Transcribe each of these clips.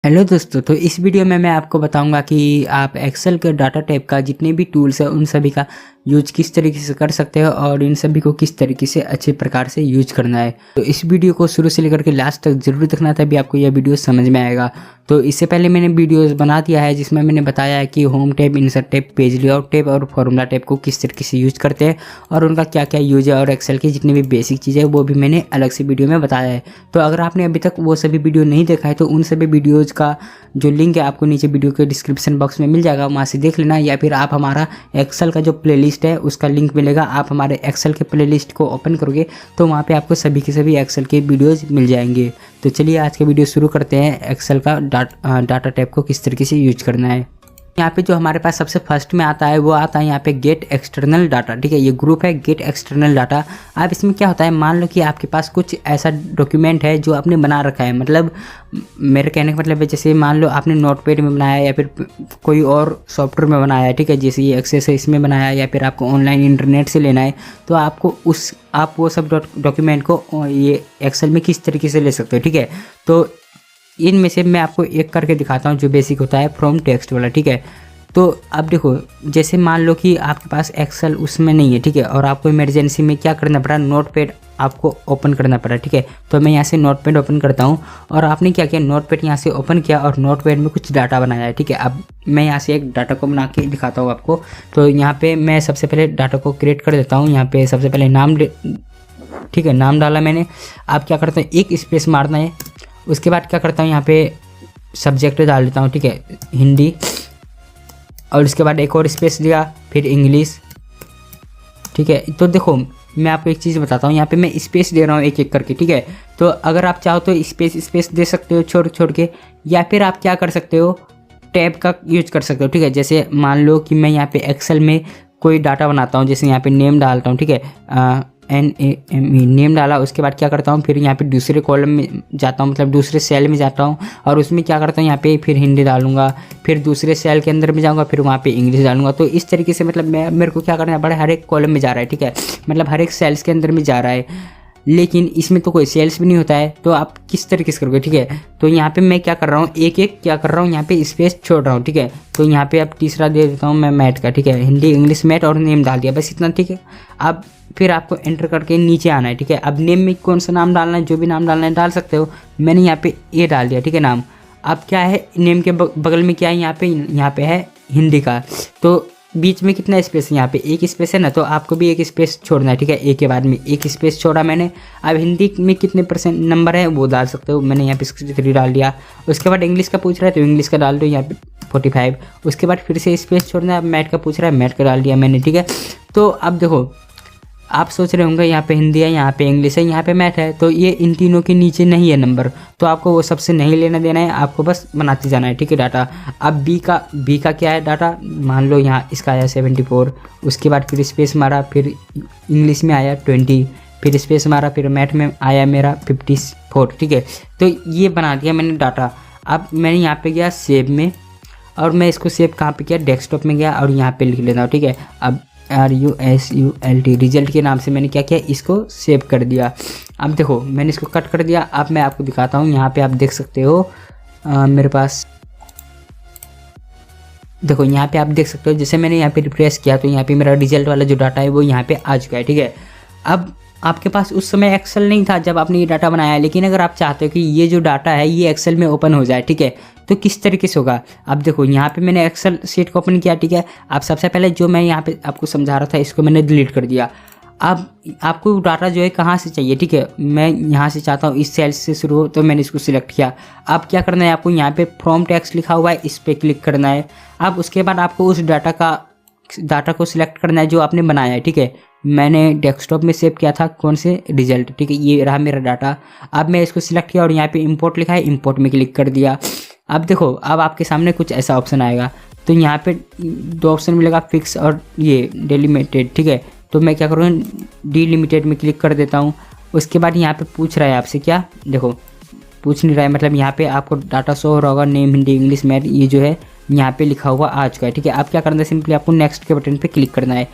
Hello दोस्तों, तो इस वीडियो में मैं आपको बताऊंगा कि आप एक्सेल के डाटा टाइप का जितने भी टूल्स हैं उन सभी का यूज किस तरीके से कर सकते हो और इन सभी को किस तरीके से अच्छे प्रकार से यूज करना है। तो इस वीडियो को शुरू से लेकर के लास्ट तक जरूर देखना, तभी आपको यह वीडियो समझ में आएगा। तो इससे पहले मैंने वीडियोस बना दिया है जिसमें मैंने बताया है कि home tab, insert tab, page layout tab और फॉर्मूला टैब को किस तरीके से यूज करते हैं और उनका क्या क्या यूज है, और एक्सेल की जितनी भी बेसिक चीज़ें वो भी मैंने अलग से वीडियो में बताया है। तो अगर आपने अभी तक वो सभी वीडियो नहीं देखा है तो उन सभी वीडियोज़ का जो लिंक है आपको नीचे वीडियो के डिस्क्रिप्शन बॉक्स में मिल जाएगा, वहाँ से देख लेना। या फिर आप हमारा एक्सेल का जो प्लेलिस्ट है उसका लिंक मिलेगा, आप हमारे एक्सेल के प्लेलिस्ट को ओपन करोगे तो वहाँ पे आपको सभी के सभी एक्सेल के वीडियोज़ मिल जाएंगे। तो चलिए आज के वीडियो शुरू करते हैं। एक्सेल का डाटा टाइप को किस तरीके से यूज करना है। यहाँ पे जो हमारे पास सबसे फर्स्ट में आता है वो आता है यहाँ पे गेट एक्सटर्नल डाटा। ठीक है, ये ग्रुप है गेट एक्सटर्नल डाटा। अब इसमें क्या होता है, मान लो कि आपके पास कुछ ऐसा डॉक्यूमेंट है जो आपने बना रखा है, मतलब मेरे कहने का मतलब है जैसे मान लो आपने नोटपैड में बनाया या फिर कोई और सॉफ्टवेयर में बनाया है। ठीक है, जैसे ये एक्सेस है इसमें बनाया या फिर आपको ऑनलाइन इंटरनेट से लेना है, तो आपको आप वो सब डॉक्यूमेंट को ये एक्सेल में किस तरीके से ले सकते हो। ठीक है, तो इनमें से मैं आपको एक करके दिखाता हूँ जो बेसिक होता है फ्रॉम टेक्स्ट वाला। ठीक है, तो अब देखो जैसे मान लो कि आपके पास एक्सेल उसमें नहीं है। ठीक है, और आपको इमरजेंसी में क्या करना पड़ा, नोटपैड आपको ओपन करना पड़ा। ठीक है, तो मैं यहाँ से नोटपैड ओपन करता हूँ और आपने क्या किया, नोटपैड यहाँ से ओपन किया और नोटपैड में कुछ डाटा बनाया है। ठीक है, अब मैं यहाँ से एक डाटा को बना के दिखाता हूँ आपको। तो यहाँ पे मैं सबसे पहले डाटा को क्रिएट कर देता हूँ। यहाँ पे सबसे पहले नाम, ठीक है, नाम डाला मैंने। आप क्या करते हैं, एक स्पेस मारना है। उसके बाद क्या करता हूँ, यहाँ पे सब्जेक्ट डाल देता हूँ। ठीक है, हिंदी, और उसके बाद एक और स्पेस दिया, फिर इंग्लिश। ठीक है, तो देखो मैं आपको एक चीज़ बताता हूँ, यहाँ पे मैं स्पेस दे रहा हूँ एक एक करके। ठीक है, तो अगर आप चाहो तो स्पेस दे सकते हो छोड़ छोड़ के, या फिर आप क्या कर सकते हो, टैब का यूज कर सकते हो। ठीक है, जैसे मान लो कि मैं यहाँ पे एक्सेल में कोई डाटा बनाता हूँ, जैसे यहाँ पे नेम डालता हूँ। ठीक है, NAME नेम डाला। उसके बाद क्या करता हूँ, फिर यहाँ पे दूसरे कॉलम में जाता हूँ, मतलब दूसरे सेल में जाता हूँ और उसमें क्या करता हूँ, यहाँ पे फिर हिंदी डालूंगा, फिर दूसरे सेल के अंदर में जाऊँगा, फिर वहाँ पे इंग्लिश डालूंगा। तो इस तरीके से मतलब मेरे को क्या करना पड़ा, हर एक कॉलम में जा रहा है। ठीक है, मतलब हर एक सेल्स के अंदर में जा रहा है, लेकिन इसमें तो कोई सेल्स भी नहीं होता है, तो आप किस तरीके से करोगे। ठीक है, तो यहाँ पे मैं क्या कर रहा हूँ, एक एक क्या कर रहा हूँ, यहाँ पे स्पेस छोड़ रहा हूँ। ठीक है, तो यहाँ पे अब तीसरा दे देता हूँ मैं मैथ का। ठीक है, हिंदी, इंग्लिश, मैथ और नेम डाल दिया, बस इतना। ठीक है, अब फिर आपको एंटर करके नीचे आना है। ठीक है, अब नेम में कौन सा नाम डालना है, जो भी नाम डालना है डाल सकते हो। मैंने यहाँ पे ए डाल दिया। ठीक है, नाम। अब क्या है, नेम के बगल में क्या है, यहाँ पे है हिंदी का, तो बीच में कितना स्पेस है, यहाँ पे एक स्पेस है ना, तो आपको भी एक स्पेस छोड़ना है। ठीक है, एक के बाद में एक स्पेस छोड़ा मैंने। अब हिंदी में कितने % नंबर है वो डाल सकते हो, मैंने यहाँ पे 63 डाल दिया। उसके बाद इंग्लिश का पूछ रहा है तो इंग्लिश का डाल दो, यहाँ पे 45। उसके बाद फिर से स्पेस छोड़ना है। अब मैथ का पूछ रहा है, मैथ का डाल दिया मैंने। ठीक है, तो अब देखो आप सोच रहे होंगे यहाँ पे हिंदी है, यहाँ पे इंग्लिश है, यहाँ पे मैथ है, तो ये इन तीनों के नीचे नहीं है नंबर, तो आपको वो सबसे नहीं लेना देना है, आपको बस बनाते जाना है। ठीक है, डाटा। अब बी का क्या है डाटा, मान लो यहाँ इसका आया 74। उसके बाद फिर स्पेस मारा, फिर इंग्लिश में आया 20, फिर स्पेस मारा, फिर मैथ में आया मेरा 54। ठीक है, तो ये बना दिया मैंने डाटा। अब मैंने यहाँ पे गया सेव में, और मैं इसको सेव कहाँ पे किया, डेस्कटॉप में गया और यहाँ पे लिख लेता हूँ। ठीक है, अब RUSULT रिजल्ट के नाम से मैंने क्या किया, इसको सेव कर दिया। अब देखो मैंने इसको कट कर दिया। अब मैं आपको दिखाता हूँ, यहाँ पे आप देख सकते हो मेरे पास, देखो यहाँ पे आप देख सकते हो, जैसे मैंने यहाँ पे रिफ्रेश किया तो यहाँ पे मेरा रिजल्ट वाला जो डाटा है वो यहाँ पे आ चुका है। ठीक है, अब आपके पास उस समय एक्सेल नहीं था जब आपने ये डाटा बनाया, लेकिन अगर आप चाहते हो कि ये जो डाटा है ये एक्सेल में ओपन हो जाए, ठीक है, तो किस तरीके से होगा। अब देखो यहाँ पे मैंने एक्सेल शीट को ओपन किया। ठीक है, अब सबसे पहले जो मैं यहाँ पे आपको समझा रहा था इसको मैंने डिलीट कर दिया। अब आपको डाटा जो है कहाँ से चाहिए, ठीक है, मैं यहाँ से चाहता हूँ इस सेल से शुरू हो, तो मैंने इसको सिलेक्ट किया। अब क्या करना है, आपको यहाँ पे फ्रॉम टेक्स्ट लिखा हुआ है, इस पर क्लिक करना है। अब उसके बाद आपको उस डाटा को सिलेक्ट करना है जो आपने बनाया है। ठीक है, मैंने डेस्कटॉप में सेव किया था, कौन से, रिजल्ट। ठीक है, ये रहा मेरा डाटा। अब मैं इसको सिलेक्ट किया और यहाँ पे इंपोर्ट लिखा है, इंपोर्ट में क्लिक कर दिया। अब देखो अब आपके सामने कुछ ऐसा ऑप्शन आएगा, तो यहाँ पे 2 ऑप्शन मिलेगा, फिक्स और ये डिलिमिटेड। ठीक है, तो मैं क्या करूँ, डिलिमिटेड में क्लिक कर देता हूँ। उसके बाद यहाँ पे पूछ रहा है आपसे क्या, देखो पूछ नहीं रहा है, मतलब यहाँ पे आपको डाटा शो हो रहा होगा, नेम, हिंदी, इंग्लिश, मैथ, ये जो है यहाँ पे लिखा हुआ आ चुका है। ठीक है, आप क्या करना है, सिंपली आपको नेक्स्ट के बटन पे क्लिक करना है।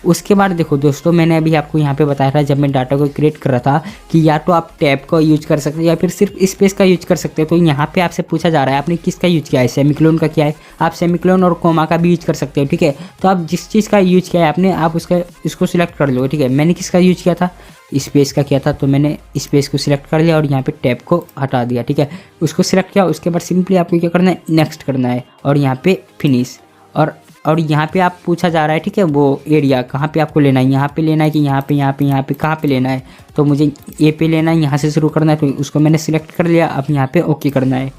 उसके बाद देखो दोस्तों, मैंने अभी आपको यहाँ पे बताया था जब मैं डाटा को क्रिएट कर रहा था कि या तो आप टैब का यूज कर सकते हैं या फिर सिर्फ स्पेस का यूज कर सकते हैं। तो यहाँ पे आपसे पूछा जा रहा है आपने किसका यूज किया है, सेमीकोलन का किया है, आप सेमीकोलन और कोमा का भी यूज कर सकते हो, ठीक है। तो आप जिस चीज़ का यूज किया है आपने, आप उसका इसको सिलेक्ट कर लो, ठीक है। मैंने किसका यूज किया था, स्पेस का किया था, तो मैंने स्पेस को सिलेक्ट कर लिया और यहाँ पे टैब को हटा दिया, ठीक है। उसको सिलेक्ट किया, उसके बाद सिंपली आपको क्या करना है, नेक्स्ट करना है और यहाँ पे फिनिश। और यहाँ पे आप पूछा जा रहा है, ठीक है, वो एरिया कहाँ पे आपको लेना है, यहाँ पे लेना है कि यहाँ पे कहाँ पे लेना है। तो मुझे ए पे लेना है, यहाँ से शुरू करना है, तो उसको मैंने सिलेक्ट कर लिया। अब यहाँ पे ओके करना है।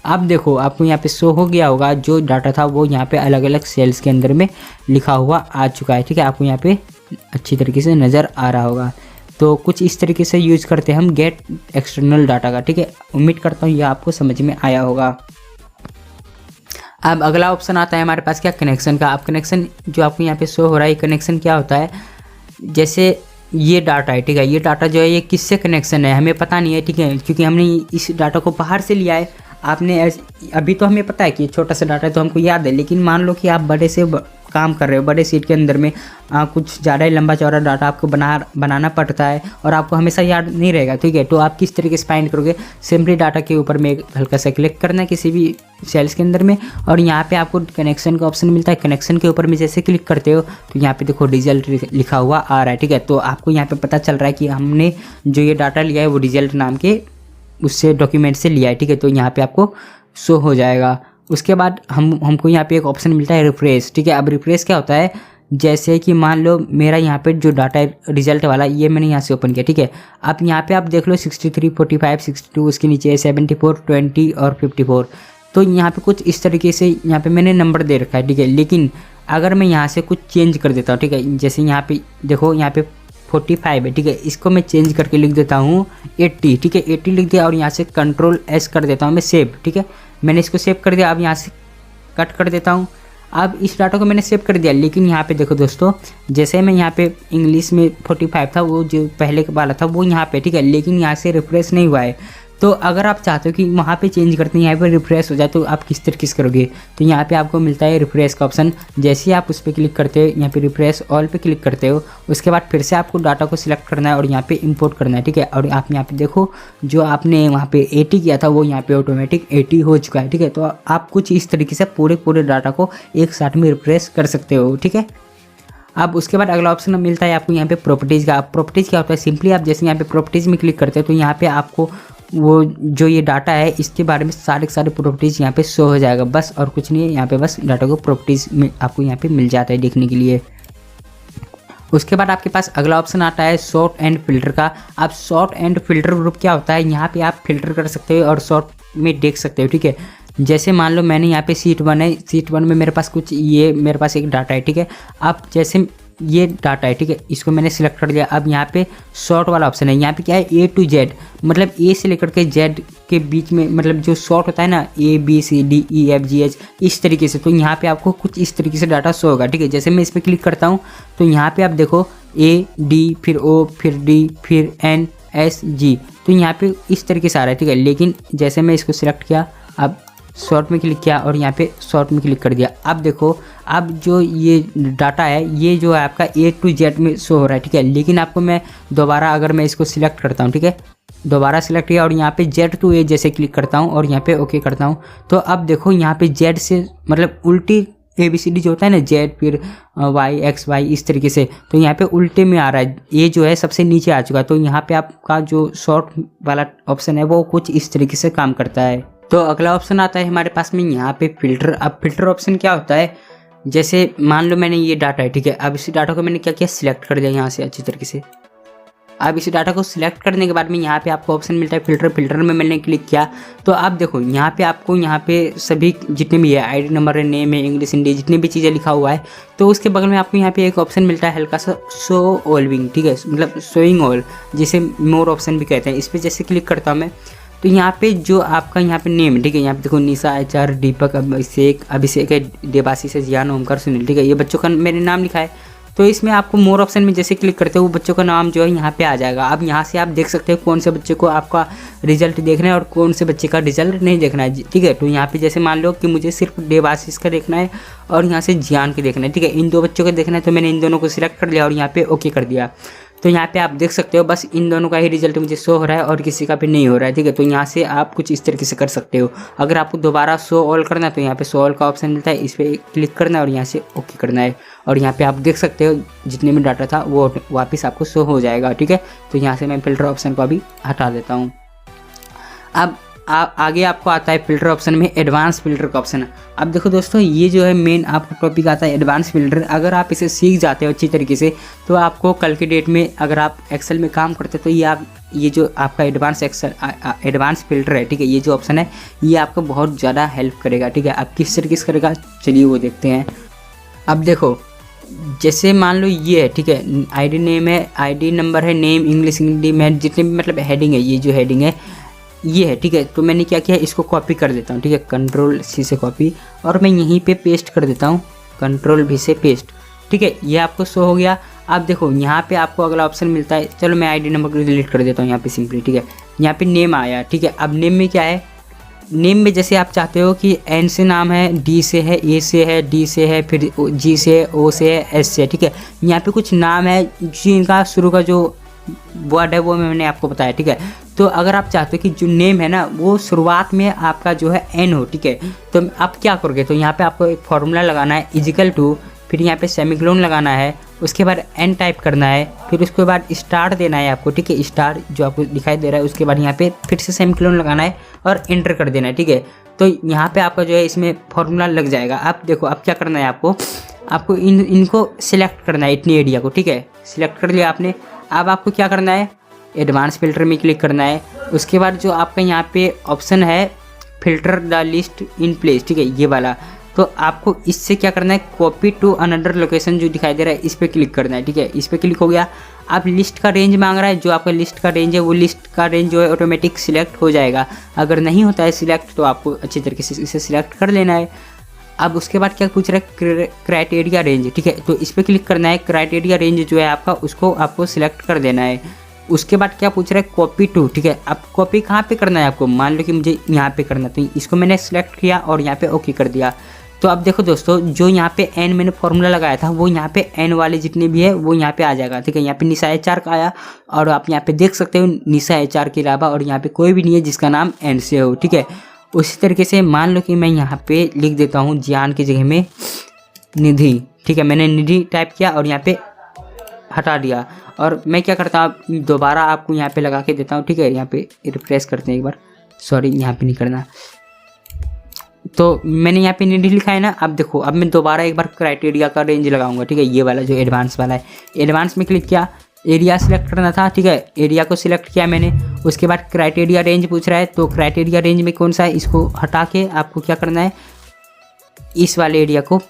अब देखो आपको यहाँ पे शो हो गया होगा जो डाटा था वो यहाँ पे अलग अलग सेल्स के अंदर में लिखा हुआ आ चुका है, ठीक है। आपको यहाँ पे अच्छी तरीके से नज़र आ रहा होगा। तो कुछ इस तरीके से यूज़ करते हैं हम गेट एक्सटर्नल डाटा का, ठीक है। उम्मीद करता हूँ ये आपको समझ में आया होगा। अब अगला ऑप्शन आता है हमारे पास क्या, कनेक्शन का। अब कनेक्शन जो आपको यहाँ पे शो हो रहा है, कनेक्शन क्या होता है, जैसे ये डाटा है, ठीक है। ये डाटा जो है ये किससे कनेक्शन है हमें पता नहीं है, ठीक है, क्योंकि हमने इस डाटा को बाहर से लिया है। आपने अभी तो हमें पता है कि छोटा सा डाटा है तो हमको याद है, लेकिन मान लो कि आप बड़े से काम कर रहे हो, बड़े सीट के अंदर में कुछ ज़्यादा ही लंबा चौड़ा डाटा आपको बनाना पड़ता है और आपको हमेशा याद नहीं रहेगा, ठीक है। तो आप किस तरीके से फाइंड करोगे, सिंपली डाटा के ऊपर में हल्का सा क्लिक करना है किसी भी सेल्स के अंदर में और यहाँ पे आपको कनेक्शन का ऑप्शन मिलता है। कनेक्शन के ऊपर में जैसे क्लिक करते हो तो यहाँ पे देखो रिजल्ट लिखा हुआ आ रहा है, ठीक है। तो आपको यहाँ पे पता चल रहा है कि हमने जो ये डाटा लिया है वो रिजल्ट नाम के उससे डॉक्यूमेंट से लिया है, ठीक है। तो यहाँ पे आपको शो हो जाएगा। उसके बाद हमको यहाँ पे एक ऑप्शन मिलता है रिफ्रेश, ठीक है। अब रिफ्रेश क्या होता है, जैसे कि मान लो मेरा यहाँ पे जो डाटा है रिजल्ट वाला ये मैंने यहाँ से ओपन किया, ठीक है। अब यहाँ पे आप देख लो 63, 45, 62, उसके नीचे 74, 20 और 54। तो यहाँ पे कुछ इस तरीके से यहाँ पे मैंने नंबर दे रखा है, ठीक है। लेकिन अगर मैं यहाँ से कुछ चेंज कर देता हूँ, ठीक है, जैसे यहाँ पे देखो यहाँ पे 45 है, ठीक है, इसको मैं चेंज करके लिख देता हूँ 80, ठीक है। 80 लिख दिया और यहाँ से Ctrl+S कर देता हूँ मैं सेव, ठीक है। मैंने इसको सेव कर दिया। अब यहाँ से कट कर देता हूँ। अब इस डाटा को मैंने सेव कर दिया, लेकिन यहाँ पे देखो दोस्तों, जैसे मैं यहाँ पे इंग्लिश में 45 था, वो जो पहले वाला था वो यहाँ पे, ठीक है, लेकिन यहाँ से रिफ्रेश नहीं हुआ है। तो अगर आप चाहते हो कि वहाँ पे चेंज करते हैं यहाँ पे रिफ्रेश हो जाए तो आप किस तरीके से करोगे, तो यहाँ पे आपको मिलता है रिफ्रेश का ऑप्शन। जैसे ही आप उस पर क्लिक करते हो, यहाँ पे रिफ्रेश ऑल पे क्लिक करते हो, उसके बाद फिर से आपको डाटा को सिलेक्ट करना है और यहाँ पे इंपोर्ट करना है, ठीक है। और आप यहाँ पे देखो जो आपने वहाँ पे 80 किया था वो यहाँ पे ऑटोमेटिक 80 हो चुका है, ठीक है। तो आप कुछ इस तरीके से पूरे डाटा को एक साथ में रिफ्रेश कर सकते हो, ठीक है। अब उसके बाद अगला ऑप्शन मिलता है आपको यहाँ पे प्रॉपर्टीज़ का। प्रॉपर्टीज़ क्या होता है, सिंपली आप जैसे यहाँ पे प्रॉपर्टीज़ में क्लिक करते हो तो यहाँ पे आपको वो जो ये डाटा है इसके बारे में सारे प्रॉपर्टीज़ यहाँ पे शो हो जाएगा, बस और कुछ नहीं है। यहाँ पे बस डाटा को प्रॉपर्टीज़ में आपको यहाँ पे मिल जाता है देखने के लिए। उसके बाद आपके पास अगला ऑप्शन आता है सॉर्ट एंड फिल्टर का। अब सॉर्ट एंड फिल्टर ग्रुप क्या होता है, यहाँ पे आप फिल्टर कर सकते हो और सॉर्ट में देख सकते हो, ठीक है। जैसे मान लो मैंने यहाँ पे सीट 1 है, सीट 1 में मेरे पास कुछ ये मेरे पास एक डाटा है, ठीक है। अब जैसे ये डाटा है, ठीक है, इसको मैंने सिलेक्ट कर दिया। अब यहाँ पे शॉर्ट वाला ऑप्शन है, यहाँ पे क्या है A to Z, मतलब A से लेकर के Z के बीच में, मतलब जो शॉर्ट होता है ना A B C D E F G H इस तरीके से। तो यहाँ पे आपको कुछ इस तरीके से डाटा शो होगा, ठीक है। जैसे मैं इस पर क्लिक करता हूँ तो यहाँ पे आप देखो A D फिर O फिर D फिर N S G, तो यहाँ पे इस तरीके से आ रहा है, ठीक है। लेकिन जैसे मैं इसको सिलेक्ट किया, अब शॉर्ट में क्लिक किया और यहाँ पे शॉर्ट में क्लिक कर दिया, अब देखो अब जो ये डाटा है ये जो है आपका A to Z में शो हो रहा है, ठीक है। लेकिन आपको मैं दोबारा अगर मैं इसको सिलेक्ट करता हूँ, ठीक है, दोबारा सिलेक्ट किया और यहाँ पे Z to A जैसे क्लिक करता हूँ और यहाँ पे ओके करता हूँ, तो अब देखो यहाँ पे Z से मतलब उल्टी ABCD जो होता है ना, Z फिर Y X Y इस तरीके से, तो यहाँ पे उल्टे में आ रहा है। ये जो है सबसे नीचे आ चुका है। तो यहाँ पे आपका जो शॉर्ट वाला ऑप्शन है वो कुछ इस तरीके से काम करता है। तो अगला ऑप्शन आता है हमारे पास में यहाँ पे फिल्टर। अब फिल्टर ऑप्शन क्या होता है, जैसे मान लो मैंने ये डाटा है, ठीक है। अब इसी डाटा को मैंने क्या किया, सिलेक्ट कर दिया यहाँ से अच्छी तरीके से। अब इसी डाटा को सिलेक्ट करने के बाद में यहाँ पे आपको ऑप्शन मिलता है फिल्टर। फिल्टर में मैंने क्लिक किया तो आप देखो यहाँ पे आपको यहाँ पे सभी जितने भी है ID नंबर है, नेम है, इंग्लिश हिंदी जितनी भी चीज़ें लिखा हुआ है, तो उसके बगल में आपको यहाँ पे एक ऑप्शन मिलता है हल्का सा शो ऑलविंग, ठीक है, मतलब शोइंग ऑल, जिसे मोर ऑप्शन भी कहते हैं। इस पर जैसे क्लिक करता हूँ मैं तो यहाँ पे जो आपका यहाँ पे नेम, ठीक है, यहाँ पे देखो निशा HR दीपक अभिषेक है, देवाशीष है, जियान ओमकार सुनील, ठीक है, ये बच्चों का मेरे नाम लिखा है। तो इसमें आपको मोर ऑप्शन में जैसे क्लिक करते हो वो बच्चों का नाम जो है यहाँ पे आ जाएगा। अब यहाँ से आप देख सकते हो कौन से बच्चे को आपका रिजल्ट देखना है और कौन से बच्चे का रिजल्ट नहीं देखना है, ठीक है। तो यहाँ पे जैसे मान लो कि मुझे सिर्फ देवाशीष का देखना है और यहाँ से जियान के देखना है, ठीक है। इन 2 बच्चों का देखना है तो मैंने इन दोनों को सिलेक्ट कर लिया और यहाँ पे ओके कर दिया। तो यहाँ पे आप देख सकते हो बस इन दोनों का ही रिजल्ट मुझे शो हो रहा है और किसी का भी नहीं हो रहा है, ठीक है। तो यहाँ से आप कुछ इस तरीके से कर सकते हो। अगर आपको दोबारा शो ऑल करना है तो यहाँ पे शो ऑल का ऑप्शन मिलता है, इस पर क्लिक करना है और यहाँ से ओके करना है और यहाँ पे आप देख सकते हो जितने भी डाटा था वो वापस आपको शो हो जाएगा, ठीक है। तो यहाँ से मैं फिल्टर ऑप्शन को अभी हटा देता हूँ। अब आगे आपको आता है फिल्टर ऑप्शन में एडवांस फिल्टर का ऑप्शन। अब देखो दोस्तों, ये जो है मेन आपका टॉपिक आता है एडवांस फिल्टर। अगर आप इसे सीख जाते हो अच्छी तरीके से तो आपको कल की डेट में अगर आप एक्सेल में काम करते हो तो ये जो आपका एडवांस फिल्टर है, ठीक है, ये जो ऑप्शन है ये आपको बहुत ज़्यादा हेल्प करेगा, ठीक है। अब किस तरीके से करेगा चलिए वो देखते हैं। अब देखो जैसे मान लो ये है, ठीक है, आईडी नेम है, आईडी नंबर है, नेम इंग्लिश हिंदी में जितने भी मतलब हेडिंग है, ये जो हेडिंग है ये है, ठीक है। तो मैंने क्या किया, इसको कॉपी कर देता हूँ, ठीक है, कंट्रोल सी से कॉपी और मैं यहीं पे पेस्ट कर देता हूँ, कंट्रोल वी से पेस्ट, ठीक है। ये आपको शो हो गया। अब देखो यहाँ पे आपको अगला ऑप्शन मिलता है, चलो मैं आईडी नंबर को डिलीट कर देता हूँ यहाँ पे सिंपली, ठीक है। यहाँ पे नेम आया, ठीक है। अब नेम में क्या है, नेम में जैसे आप चाहते हो कि एन से नाम है, डी से है, ए से है, डी से है, फिर जी से है, ओ से है, एस से है, ठीक है। यहाँ पे कुछ नाम है जिनका शुरू का जो वर्ड है वो मैंने आपको बताया, ठीक है। तो अगर आप चाहते हो कि जो नेम है ना वो शुरुआत में आपका जो है एन हो, ठीक है, तो आप क्या करोगे, तो यहाँ पे आपको एक फॉर्मूला लगाना है इजिकल टू, फिर यहाँ पे सेमीकोलन लगाना है, उसके बाद एन टाइप करना है, फिर उसके बाद स्टार देना है आपको, ठीक है, स्टार जो आपको दिखाई दे रहा है, उसके बाद यहाँ पे फिर से सेमीकोलन लगाना है और एंटर कर देना है, ठीक है। तो यहाँ पे आपका जो है इसमें फॉर्मूला लग जाएगा। अब देखो अब क्या करना है आपको इनको सिलेक्ट करना है, इतनी एरिया को, ठीक है, सिलेक्ट कर लिया आपने। अब आपको क्या करना है, एडवांस फिल्टर में क्लिक करना है। उसके बाद जो आपका यहाँ पे ऑप्शन है filter the list in place, ठीक है, ये वाला, तो आपको इससे क्या करना है, कॉपी टू अनदर लोकेशन जो दिखाई दे रहा है इस पर क्लिक करना है, ठीक है। इस पर क्लिक हो गया। आप लिस्ट का रेंज मांग रहा है, जो आपका लिस्ट का रेंज है वो लिस्ट का रेंज जो है ऑटोमेटिक सिलेक्ट हो जाएगा। अगर नहीं होता है सिलेक्ट तो आपको अच्छी तरीके से इसे सिलेक्ट कर लेना है। अब उसके बाद क्या पूछ रहा है, क्राइटेरिया रेंज, ठीक है, तो इस पर क्लिक करना है। क्राइटेरिया रेंज जो है आपका उसको आपको सिलेक्ट कर देना है। उसके बाद क्या पूछ रहा है, कॉपी टू, ठीक है। अब कॉपी कहाँ पे करना है आपको, मान लो कि मुझे यहाँ पे करना, तो इसको मैंने सिलेक्ट किया और यहाँ पे ओके कर दिया। तो अब देखो दोस्तों, जो यहाँ पे एन मैंने फॉर्मूला लगाया था वो यहाँ पे एन वाले जितने भी है वो यहाँ पे आ जाएगा, ठीक है। यहाँ पे निशा HR का आया और आप यहाँ पे देख सकते हो निशा HR के अलावा और यहाँ पे कोई भी नहीं है जिसका नाम एन से हो, ठीक है। उसी तरीके से मान लो कि मैं यहाँ पे लिख देता हूँ जियान की जगह में निधि, ठीक है, मैंने निधि टाइप किया और यहाँ पे हटा दिया। और मैं क्या करता हूँ, दोबारा आपको यहाँ पे लगा के देता हूँ, ठीक है। यहाँ पे रिफ्रेश करते हैं एक बार, सॉरी यहाँ पे नहीं करना। तो मैंने यहाँ पे निधि लिखा है ना। अब देखो अब मैं दोबारा एक बार क्राइटेरिया का रेंज लगाऊंगा, ठीक है, ये वाला जो एडवांस वाला है। एडवांस में क्लिक किया, एरिया सिलेक्ट करना था, ठीक है, एरिया को सिलेक्ट किया मैंने। उसके बाद क्राइटेरिया रेंज पूछ रहा है, तो क्राइटेरिया रेंज में कौन सा है, इसको हटा के आपको क्या करना है, इस वाले एरिया को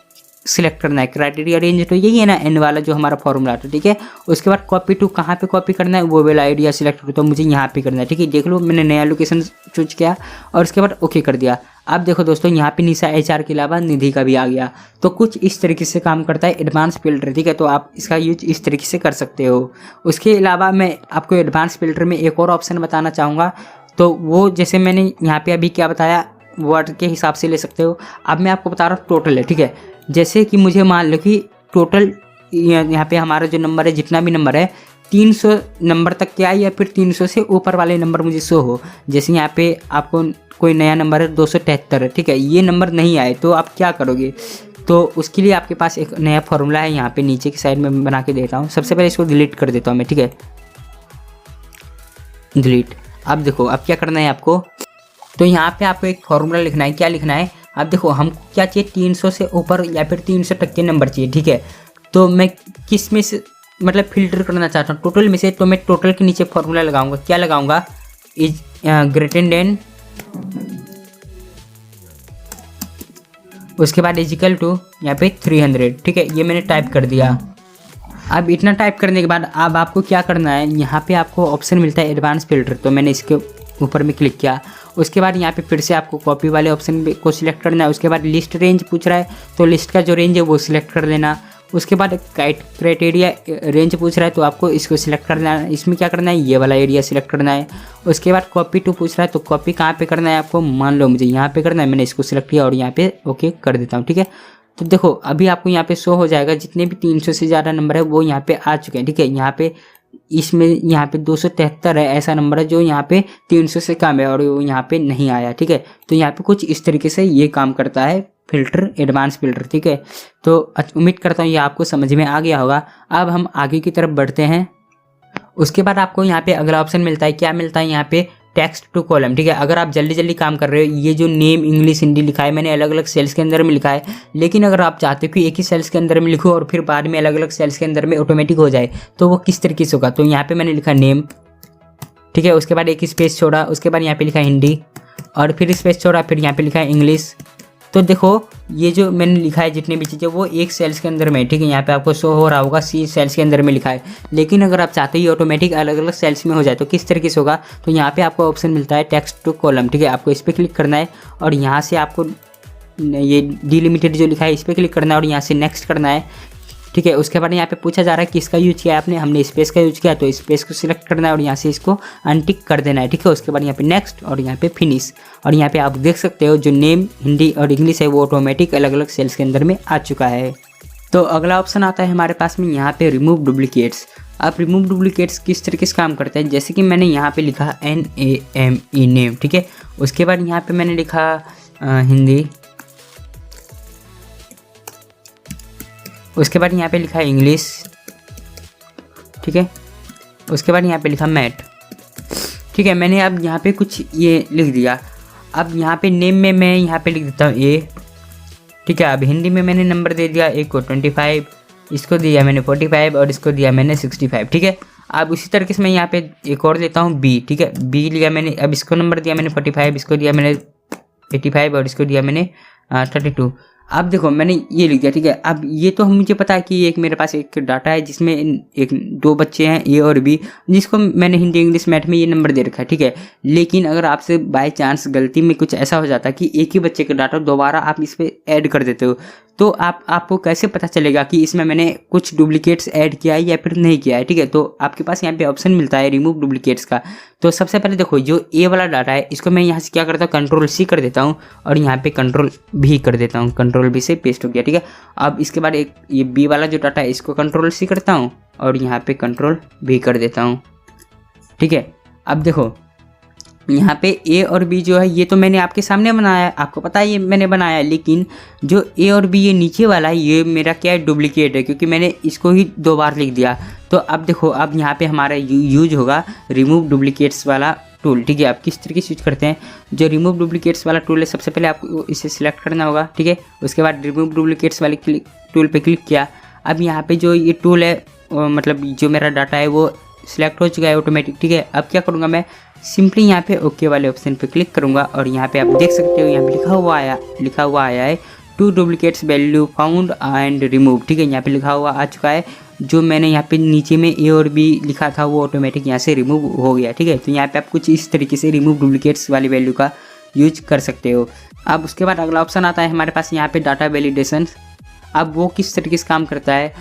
सिलेक्ट करना है। क्राइटेरिया रेंज तो यही है ना, एन वाला जो हमारा फॉर्मूला था, ठीक है। उसके बाद कॉपी टू, कहाँ पे कॉपी करना है, वो वाला एरिया सिलेक्ट करो, तो मुझे यहाँ पे करना है, ठीक है। देख लो मैंने नया लोकेशन चूज किया और उसके बाद ओके कर दिया। अब देखो दोस्तों, यहाँ पे निशा HR के अलावा निधि का भी आ गया। तो कुछ इस तरीके से काम करता है एडवांस फिल्टर, ठीक है। तो आप इसका यूज इस तरीके से कर सकते हो। उसके अलावा मैं आपको एडवांस फिल्टर में एक और ऑप्शन बताना चाहूँगा, तो वो जैसे मैंने यहाँ पे अभी क्या बताया वर्ड के हिसाब से ले सकते हो। अब मैं आपको बता रहा हूँ टोटल है, ठीक है। जैसे कि मुझे मान लो कि टोटल यहाँ पे हमारा जो नंबर है, जितना भी नंबर है 300 नंबर तक के आए या फिर 300 से ऊपर वाले नंबर मुझे शो हो। जैसे यहाँ पे आपको कोई नया नंबर है 273 है, ठीक है, ये नंबर नहीं आए तो आप क्या करोगे, तो उसके लिए आपके पास एक नया फॉर्मूला है, यहाँ पे नीचे की साइड में बना के देता हूँ। सबसे पहले इसको डिलीट कर देता हूँ मैं, ठीक है, डिलीट। अब देखो अब क्या करना है आपको, तो यहाँ पे आपको एक फॉर्मूला लिखना है। क्या लिखना है, अब देखो हमको क्या चाहिए, 300 से ऊपर या फिर 300 तक के नंबर चाहिए, ठीक है। तो मैं किस में से मतलब फिल्टर करना चाहता हूँ, टोटल में से, तो मैं टोटल के नीचे फॉर्मूला लगाऊंगा। क्या लगाऊंगा, इज ग्रेटर देन, उसके बाद इजिकल टू यहाँ पे 300, ठीक है, ये मैंने टाइप कर दिया। अब इतना टाइप करने के बाद अब आपको क्या करना है, यहाँ पे आपको ऑप्शन मिलता है एडवांस फिल्टर, तो मैंने इसके ऊपर में क्लिक किया। उसके बाद यहाँ पे फिर से आपको कॉपी वाले ऑप्शन को सिलेक्ट करना है। उसके बाद लिस्ट रेंज पूछ रहा है, तो लिस्ट का जो रेंज है वो सिलेक्ट कर लेना। उसके बाद क्राइटेरिया रेंज पूछ रहा है तो आपको इसको सिलेक्ट करना है। इसमें क्या करना है, ये वाला एरिया सिलेक्ट करना है। उसके बाद कॉपी टू पूछ रहा है तो कॉपी कहाँ पे करना है आपको, मान लो मुझे यहाँ पे करना है, मैंने इसको सिलेक्ट किया और यहाँ पे ओके कर देता हूँ। ठीक है, तो देखो अभी आपको यहाँ पे शो हो जाएगा जितने भी 300 से ज़्यादा नंबर है वो यहाँ पे आ चुके हैं। ठीक है, यहाँ पे इसमें यहाँ पे 273 है ऐसा नंबर है जो यहाँ पे 300 से कम है और वो यहाँ पे नहीं आया। ठीक है, तो यहाँ पे कुछ इस तरीके से ये काम करता है फिल्टर, एडवांस फिल्टर। ठीक है, तो उम्मीद करता हूँ ये आपको समझ में आ गया होगा। अब हम आगे की तरफ बढ़ते हैं। उसके बाद आपको यहाँ पे अगला ऑप्शन मिलता है, क्या मिलता है यहाँ पे, टेक्स्ट टू कॉलम। ठीक है, अगर आप जल्दी जल्दी काम कर रहे हो, ये जो नेम इंग्लिश हिंदी लिखा है मैंने अलग अलग सेल्स के अंदर में लिखा है, लेकिन अगर आप चाहते हो कि एक ही सेल्स के अंदर में लिखो और फिर बाद में अलग अलग सेल्स के अंदर में ऑटोमेटिक हो जाए, तो वो किस तरीके से होगा। तो यहाँ पे मैंने लिखा नेम, ठीक है, उसके बाद एक स्पेस छोड़ा, उसके बाद यहाँ पे लिखा हिंदी और फिर स्पेस छोड़ा, फिर यहाँ पे लिखा है इंग्लिश। तो देखो ये जो मैंने लिखा है जितनी भी चीज़ें वो एक सेल्स के अंदर में, ठीक है, यहाँ पे आपको शो हो रहा होगा सी सेल्स के अंदर में लिखा है। लेकिन अगर आप चाहते हो ऑटोमेटिक अलग अलग सेल्स में हो जाए तो किस तरीके से होगा, तो यहाँ पे आपको ऑप्शन मिलता है टेक्स्ट टू कॉलम। ठीक है, आपको इस पर क्लिक करना है और यहाँ से आपको ये डिलिमिटेड जो लिखा है इस पर क्लिक करना है और यहाँ से नेक्स्ट करना है। ठीक है, उसके बाद यहाँ पे पूछा जा रहा है किसका यूज किया है आपने, हमने स्पेस का यूज किया तो स्पेस को सिलेक्ट करना है और यहाँ से इसको अनटिक कर देना है। ठीक है, उसके बाद यहाँ पे नेक्स्ट और यहाँ पे फिनिश, और यहाँ पे आप देख सकते हो जो नेम हिंदी और इंग्लिश है वो ऑटोमेटिक अलग अलग सेल्स के अंदर में आ चुका है। तो अगला ऑप्शन आता है हमारे पास में यहाँ पे रिमूव डुप्लीकेट्स। आप रिमूव डुप्लीकेट्स किस तरीके से काम करते हैं, जैसे कि मैंने यहाँ पे लिखा NAME नेम। ठीक है, उसके बाद यहाँ पे मैंने लिखा हिंदी, उसके बाद यहाँ पे लिखा है इंग्लिश। ठीक है, उसके बाद यहाँ पे लिखा मैथ। ठीक है, मैंने अब यहाँ पे कुछ ये लिख दिया। अब यहाँ पे नेम में मैं यहाँ पे लिख देता हूँ A। ठीक है, अब हिंदी में मैंने नंबर दे दिया एक को 25, इसको दिया मैंने 45 और इसको दिया मैंने 65। ठीक है, अब उसी तरीके से मैं यहाँ पे एक और देता हूँ B। ठीक है, B लिया मैंने, अब इसको नंबर दिया मैंने 45, इसको दिया मैंने 85 और इसको दिया मैंने 32। अब देखो मैंने ये लिख दिया। ठीक है, अब ये तो मुझे पता है कि एक मेरे पास एक डाटा है जिसमें एक दो बच्चे हैं A और B, जिसको मैंने हिंदी इंग्लिश मैथ में ये नंबर दे रखा है। ठीक है, लेकिन अगर आपसे बाय चांस गलती में कुछ ऐसा हो जाता है कि एक ही बच्चे का डाटा दोबारा आप इस पर ऐड कर देते हो, तो आपको कैसे पता चलेगा कि इसमें मैंने कुछ डुप्लीकेट्स ऐड किया है या फिर नहीं किया है। ठीक है, तो आपके पास यहाँ पे ऑप्शन मिलता है रिमूव डुप्लीकेट्स का। तो सबसे पहले देखो जो A वाला डाटा है इसको मैं यहाँ से क्या करता हूँ, Ctrl+C कर देता हूँ और यहाँ पे Ctrl+V कर देता हूँ, Ctrl+V से पेस्ट हो गया। ठीक है, अब इसके बाद एक ये B वाला जो डाटा है इसको Ctrl+C करता हूँ और यहाँ पे Ctrl+V कर देता हूँ। ठीक है, अब देखो यहाँ पे A और B जो है ये तो मैंने आपके सामने बनाया है, आपको पता है ये मैंने बनाया है, लेकिन जो A और B ये नीचे वाला है ये मेरा क्या है, डुप्लीकेट है, क्योंकि मैंने इसको ही 2 बार लिख दिया। तो अब देखो अब यहाँ पे हमारा यूज होगा रिमूव डुप्लीकेट्स वाला टूल। ठीक है, आप किस तरीके से यूज करते हैं, जो रिमूव डुप्लीकेट्स वाला टूल है सबसे पहले आपको इसे सिलेक्ट करना होगा। ठीक है, उसके बाद रिमूव डुप्लीकेट्स वाले टूल पर क्लिक किया। अब यहाँ पर जो ये टूल है मतलब जो मेरा डाटा है वो सिलेक्ट हो चुका है ऑटोमेटिक। ठीक है, अब क्या करूँगा मैं सिंपली यहाँ पे ओके वाले ऑप्शन पे क्लिक करूँगा और यहाँ पे आप देख सकते हो यहाँ पे लिखा हुआ आया है two duplicates value found and remove. ठीक है, यहाँ पे लिखा हुआ आ चुका है, जो मैंने यहाँ पे नीचे में A और B लिखा था वो ऑटोमेटिक यहाँ से रिमूव हो गया। ठीक है, तो यहाँ पे आप कुछ इस तरीके से रिमूव डुप्लीकेट्स वाली वैल्यू का यूज कर सकते हो। अब उसके बाद अगला ऑप्शन आता है हमारे पास यहाँ पे डाटा वैलिडेशन। अब वो किस तरीके से काम करता है,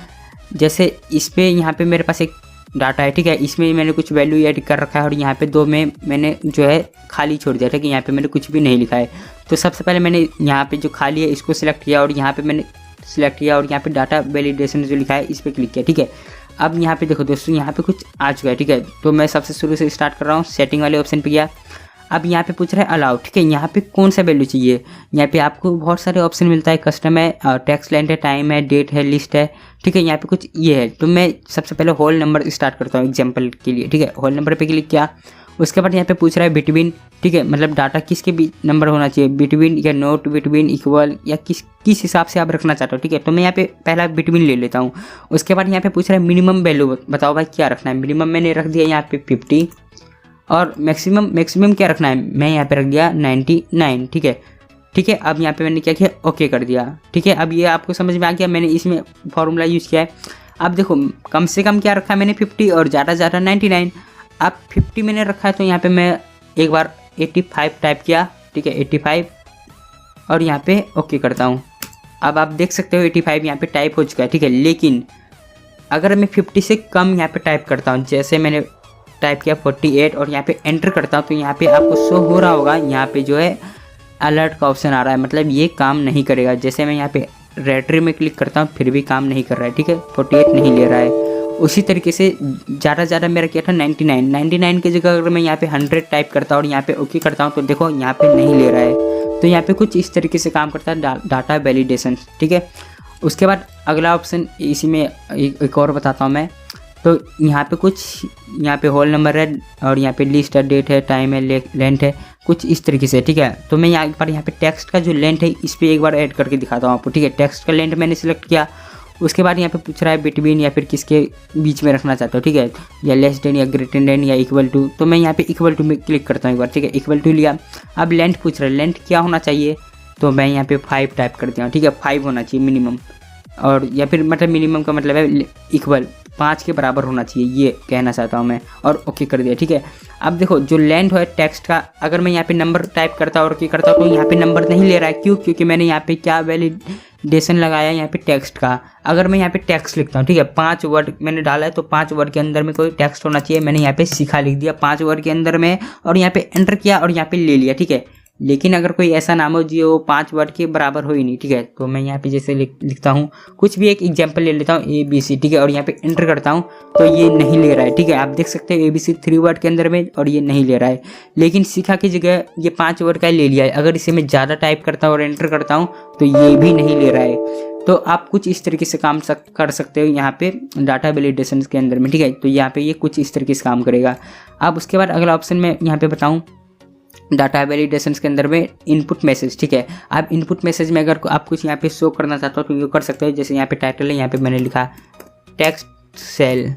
जैसे इस पर यहाँ पे मेरे पास एक डाटा है। ठीक है, इसमें मैंने कुछ वैल्यू ऐड कर रखा है और यहाँ पे 2 में मैंने जो है खाली छोड़ दिया। ठीक है, यहाँ पे मैंने कुछ भी नहीं लिखा है। तो सबसे पहले मैंने यहाँ पे जो खाली है इसको सिलेक्ट किया और यहाँ पे मैंने सिलेक्ट किया और यहाँ पे डाटा वैलिडेशन जो लिखा है इस पर क्लिक किया। ठीक है, अब यहाँ पे देखो दोस्तों यहाँ पे कुछ आ चुका है। ठीक है, तो मैं सबसे शुरू से स्टार्ट कर रहा हूँ, सेटिंग वाले ऑप्शन पे गया। अब यहाँ पे पूछ रहा है अलाउ। ठीक है, यहाँ पे कौन सा वैल्यू चाहिए, यहाँ पे आपको बहुत सारे ऑप्शन मिलता है, कस्टम है, टेक्स्ट लेंथ है, टाइम है, डेट है, लिस्ट है। ठीक है, यहाँ पे कुछ ये है, तो मैं सबसे पहले होल नंबर स्टार्ट करता हूँ एग्जांपल के लिए। ठीक है, होल नंबर पे क्लिक किया। उसके बाद यहाँ पे पूछ रहा है बिटवीन। ठीक है, मतलब डाटा किसके बीच नंबर होना चाहिए, बिटवीन या नोट बिटवीन, इक्वल या किस हिसाब से आप रखना चाहते हो। ठीक है, तो मैं यहाँ पे पहला बिटवीन ले लेता हूँ। उसके बाद यहाँ पे पूछ रहा है मिनिमम वैल्यू बताओ भाई क्या रखना है। मिनिमम मैंने रख दिया यहाँ पे 50 और मैक्सिमम क्या रखना है, मैं यहाँ पे रख दिया 99। ठीक है, ठीक है, अब यहाँ पे मैंने क्या किया, ओके कर दिया। ठीक है, अब ये आपको समझ में आ गया, मैंने इसमें फॉर्मूला यूज़ किया है। अब देखो कम से कम क्या रखा है मैंने 50 और ज़्यादा 99। अब 50 मैंने रखा है तो यहाँ पे मैं एक बार 85 टाइप किया। ठीक है, 85 और यहाँ पे ओके करता हूँ। अब आप देख सकते हो 85 यहाँ पे टाइप हो चुका है, ठीक है। लेकिन अगर मैं 50 से कम यहाँ पे टाइप करता हूँ, जैसे मैंने टाइप किया 48 और यहाँ पे एंटर करता हूँ, तो यहाँ पे आपको शो हो रहा होगा, यहाँ पे जो है अलर्ट का ऑप्शन आ रहा है, मतलब ये काम नहीं करेगा। जैसे मैं यहाँ पे रेटरी में क्लिक करता हूँ फिर भी काम नहीं कर रहा है, ठीक है, 48 नहीं ले रहा है। उसी तरीके से ज़्यादा ज़्यादा मेरा किया था 99 की जगह अगर मैं यहाँ पे 100 टाइप करता हूँ और यहाँ पे ओके करता हूँ तो देखो यहाँ पे नहीं ले रहा है। तो यहाँ पे कुछ इस तरीके से काम करता है डाटा वैलिडेशन, ठीक है। उसके बाद अगला ऑप्शन इसी में एक और बताता हूँ मैं। तो यहाँ पे कुछ यहाँ पे होल नंबर है और यहाँ पे लिस्ट है, डेट है, टाइम है, लेंथ है, कुछ इस तरीके से, ठीक है। तो मैं यहाँ पर यहाँ पे टेक्स्ट का जो लेंथ है इस पर एक बार ऐड करके दिखाता हूँ आपको, ठीक है। टेक्स्ट का लेंथ मैंने सिलेक्ट किया, उसके बाद यहाँ पे पूछ रहा है बिटवीन या फिर किसके बीच में रखना चाहता हूँ, ठीक है, या लेस देन या ग्रेटर देन या इक्वल टू। तो मैं यहाँ पे इक्वल टू में क्लिक करता हूँ एक बार, ठीक है, इक्वल टू लिया। अब लेंथ पूछ रहा है, लेंथ क्या होना चाहिए, तो मैं यहाँ पे 5 टाइप कर दिया हूँ, ठीक है, 5 होना चाहिए मिनिमम, और या फिर मतलब मिनिमम का मतलब है इक्वल 5 के बराबर होना चाहिए, ये कहना चाहता हूँ मैं, और ओके कर दिया, ठीक है। अब देखो जो लेंथ है टेक्स्ट का, अगर मैं यहाँ पे नंबर टाइप करता हूँ और ओके करता हूँ तो यहाँ पे नंबर नहीं ले रहा है, क्यों? क्योंकि मैंने यहाँ पे क्या वैलिडेशन लगाया यहाँ पे टेक्स्ट का। अगर मैं यहाँ पे टेक्स्ट लिखता हूँ, ठीक है, 5 वर्ड मैंने डाला है तो 5 वर्ड के अंदर में कोई टेक्स्ट होना चाहिए। मैंने यहाँ पे सीखा लिख दिया 5 वर्ड के अंदर में और यहाँ पे एंटर किया और यहाँ पे ले लिया, ठीक है। लेकिन अगर कोई ऐसा नाम हो जो 5 वर्ड के बराबर हो ही नहीं, ठीक है, तो मैं यहाँ पे जैसे लिखता हूँ, कुछ भी एक एग्जांपल ले लेता हूँ ABC, ठीक है, और यहाँ पे एंटर करता हूँ तो ये नहीं ले रहा है, ठीक है। आप देख सकते हैं ABC 3 वर्ड के अंदर में और ये नहीं ले रहा है। लेकिन सीखा की जगह ये 5 वर्ड का ले लिया है। अगर इसे मैं ज़्यादा टाइप करता हूँ और एंटर करता हूँ तो ये भी नहीं ले रहा है। तो आप कुछ इस तरीके से काम कर सकते हो यहाँ पे डाटा वैलिडेशन के अंदर में, ठीक है। तो यहाँ पे ये कुछ इस तरीके से काम करेगा। अब उसके बाद अगला ऑप्शन में यहाँ पे बताऊँ डाटा वैलिडेशन के अंदर में इनपुट मैसेज, ठीक है। आप इनपुट मैसेज में अगर आप कुछ यहाँ पे शो करना चाहते हो तो ये कर सकते हो। जैसे यहाँ पे टाइटल है, यहाँ पे मैंने लिखा टेक्स्ट सेल,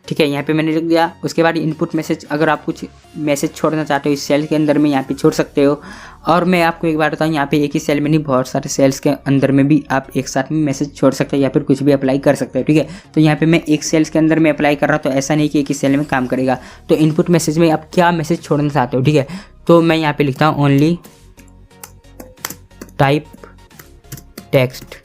ठीक है, यहाँ पे मैंने लिख दिया। उसके बाद इनपुट मैसेज, अगर आप कुछ मैसेज छोड़ना चाहते हो इस सेल के अंदर में यहाँ पे छोड़ सकते हो। और मैं आपको एक बार बताऊँ, यहाँ पे एक ही सेल में नहीं, बहुत सारे सेल्स के अंदर में भी आप एक साथ में मैसेज छोड़ सकते हो या फिर कुछ भी अप्लाई कर सकते हो, ठीक है। तो यहाँ पे मैं एक सेल्स के अंदर में अप्लाई कर रहा हूँ, तो ऐसा नहीं कि एक ही सेल में काम करेगा। तो इनपुट मैसेज में आप क्या मैसेज छोड़ना चाहते हो, ठीक है, तो मैं यहाँ पे लिखता हूँ ओनली टाइप टेक्स्ट,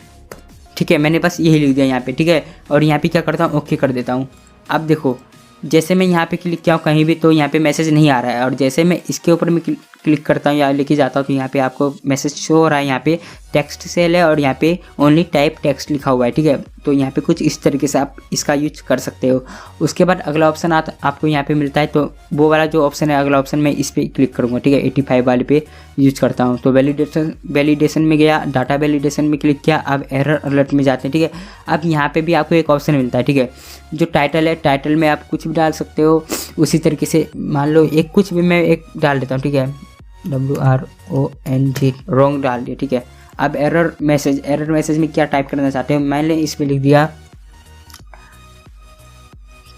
ठीक है। मैंने बस यही लिख दिया यहाँ पे, ठीक है। और यहाँ पे क्या करता हूँ, ओके कर देता हूँ। अब देखो जैसे मैं यहाँ पे क्लिक किया हूँ कहीं भी तो यहाँ पे मैसेज नहीं आ रहा है, और जैसे मैं इसके ऊपर में क्लिक करता हूँ या लेके जाता हूँ तो यहाँ पे आपको मैसेज शो हो रहा है। यहाँ पे टेक्स्ट सेल है और यहाँ पे ओनली टाइप टेक्स्ट लिखा हुआ है, ठीक है। तो यहाँ पे कुछ इस तरीके से आप इसका यूज कर सकते हो। उसके बाद अगला ऑप्शन आपको यहाँ पे मिलता है, तो वो वाला जो ऑप्शन है अगला ऑप्शन मैं इस पर क्लिक करूँगा, ठीक है, 85 वाले पे यूज करता हूँ। तो वैलिडेशन में गया, डाटा वैलिडेशन में क्लिक किया। अब एरर अलर्ट में जाते हैं, ठीक है। अब यहाँ पे भी आपको एक ऑप्शन मिलता है, ठीक है, जो टाइटल है, टाइटल में आप कुछ भी डाल सकते हो। उसी तरीके से मान लो एक कुछ भी मैं एक डाल देता हूँ, ठीक है, WRONG रॉन्ग डाल दिया, ठीक है। अब एरर मैसेज में क्या टाइप करना चाहते हो, मैंने इसमें लिख दिया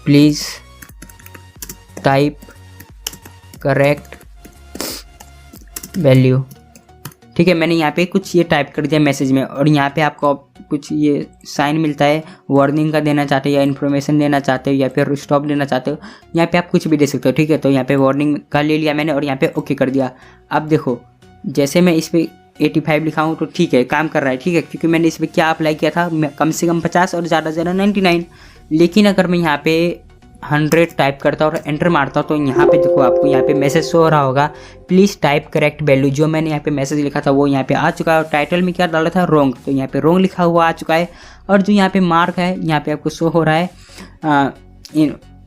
प्लीज़ टाइप करेक्ट वैल्यू, ठीक है। मैंने यहाँ पे कुछ ये टाइप कर दिया मैसेज में, और यहाँ पे आपको कुछ ये साइन मिलता है, वार्निंग का देना चाहते हो या इन्फॉर्मेशन देना चाहते हो या फिर स्टॉप देना चाहते हो, यहाँ पे आप कुछ भी दे सकते हो, ठीक है। तो यहाँ पे वार्निंग का ले लिया मैंने और यहाँ पे ओके कर दिया। अब देखो जैसे मैं इस पर 85 लिखा हूँ तो ठीक है, काम कर रहा है, ठीक है, क्योंकि मैंने इस पर क्या अप्लाई किया था, कम से कम 50 और ज़्यादा से ज़्यादा 99। लेकिन अगर मैं यहाँ पे 100 टाइप करता हूँ और एंटर मारता हूँ तो यहाँ पे देखो आपको यहाँ पे मैसेज शो हो रहा होगा प्लीज़ टाइप करेक्ट वैल्यू। जो मैंने यहाँ पे मैसेज लिखा था वो यहाँ पे आ चुका है, और टाइटल में क्या डाला था, रॉन्ग, तो यहाँ पे रॉन्ग लिखा हुआ आ चुका है। और जो यहाँ पे मार्क है यहाँ पे आपको शो हो रहा है,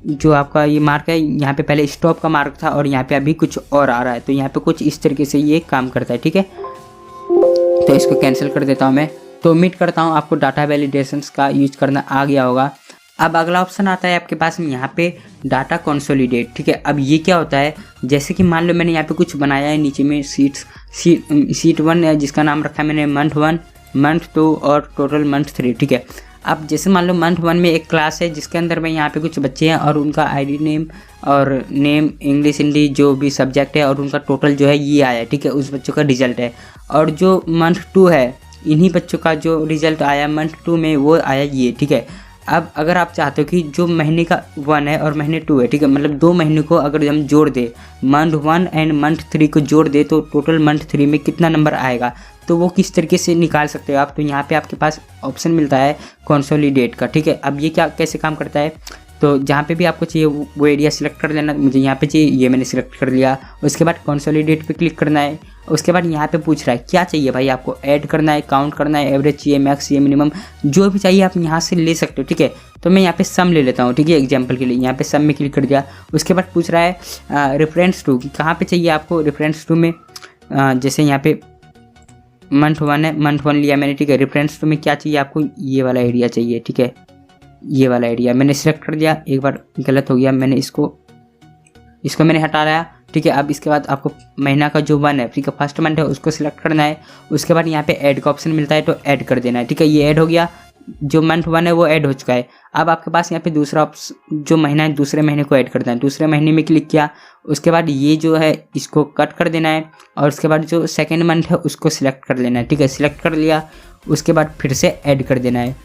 जो आपका ये मार्क है, यहाँ पे पहले स्टॉप का मार्क था और यहाँ पे अभी कुछ और आ रहा है। तो यहाँ पे कुछ इस तरीके से ये काम करता है, ठीक है। तो इसको कैंसिल कर देता हूँ मैं। तो उम्मीद करता हूँ आपको डाटा वैलिडेशंस का यूज करना आ गया होगा। अब अगला ऑप्शन आता है आपके पास में यहाँ पे डाटा कंसोलिडेट, ठीक है। अब ये क्या होता है, जैसे कि मान लो मैंने यहाँ पे कुछ बनाया है, नीचे में सीट 1 है जिसका नाम रखा है मैंने मंथ 1, मंथ 2 और टोटल मंथ 3, ठीक है। अब जैसे मान लो मंथ 1 में एक क्लास है जिसके अंदर में यहाँ पे कुछ बच्चे हैं और उनका ID नेम और नेम इंग्लिश हिंदी जो भी सब्जेक्ट है और उनका टोटल जो है ये आया है, ठीक है, उस बच्चों का रिजल्ट है। और जो मंथ 2 है इन्हीं बच्चों का जो रिजल्ट आया मंथ 2 में वो आया ये, ठीक है। अब अगर आप चाहते हो कि जो महीने का 1 है और महीने 2 है, ठीक है, मतलब 2 महीने को अगर हम जोड़ दे, मंथ 1 एंड मंथ 3 को जोड़ दे तो टोटल मंथ 3 में कितना नंबर आएगा, तो वो किस तरीके से निकाल सकते हो आप। तो यहाँ पे आपके पास ऑप्शन मिलता है कंसोलिडेट का, ठीक है। अब ये क्या कैसे काम करता है, तो जहाँ पे भी आपको चाहिए वो एरिया सिलेक्ट कर लेना। मुझे यहाँ पे चाहिए, ये मैंने सिलेक्ट कर लिया। उसके बाद कंसोलिडेट पे क्लिक करना है। उसके बाद यहाँ पे पूछ रहा है क्या चाहिए भाई आपको, ऐड करना है, काउंट करना है, एवरेज चाहिए, मैक्स चाहिए, मिनिमम, जो भी चाहिए आप यहाँ से ले सकते हो, ठीक है। तो मैं यहाँ पे सम ले लेता हूँ, ठीक है, एग्जाम्पल के लिए यहाँ पे सम में क्लिक कर दिया। उसके बाद पूछ रहा है रेफरेंस टू, कहाँ पे चाहिए आपको रेफरेंस टू में, जैसे यहाँ पे मंथ 1 है, मंथ 1 लिया मैंने, ठीक है। रेफरेंस टू में क्या चाहिए आपको, ये वाला एरिया चाहिए, ठीक है, ये वाला एरिया मैंने सिलेक्ट कर दिया। एक बार गलत हो गया, मैंने इसको मैंने हटा लिया, ठीक है। अब इसके बाद आपको महीना का जो 1 है, ठीक है, फर्स्ट मंथ है, उसको सिलेक्ट करना है। उसके बाद यहाँ पे ऐड का ऑप्शन मिलता है, तो ऐड कर देना है, ठीक है। ये ऐड हो गया, जो मंथ 1 है वो ऐड हो चुका है। अब आपके पास यहाँ पे दूसरा ऑप्शन जो महीना है, दूसरे महीने को ऐड करना है। दूसरे महीने में क्लिक किया, उसके बाद ये जो है इसको कट कर देना है, और उसके बाद जो सेकेंड मंथ है उसको सिलेक्ट कर लेना है, ठीक है। सिलेक्ट कर लिया, उसके बाद फिर से ऐड कर देना है,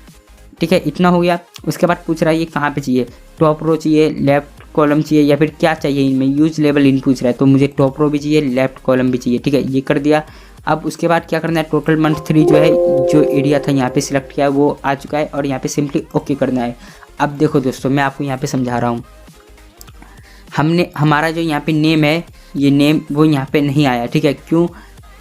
ठीक है। इतना हो गया। उसके बाद पूछ रहा है ये कहाँ पे चाहिए, टॉप रो चाहिए, लेफ्ट कॉलम चाहिए, या फिर क्या चाहिए इनमें, यूज लेवल इन पूछ रहा है। तो मुझे टॉप रो भी चाहिए, लेफ्ट कॉलम भी चाहिए, ठीक है, ये कर दिया। अब उसके बाद क्या करना है, टोटल मंथ 3 जो है, जो एरिया था यहाँ पे सिलेक्ट किया वो आ चुका है, और यहाँ पे सिंपली ओके करना है। अब देखो दोस्तों, मैं आपको यहाँ पे समझा रहा हूँ। हमारा जो यहाँ पे नेम है, ये नेम वो यहाँ पे नहीं आया, ठीक है। क्यों,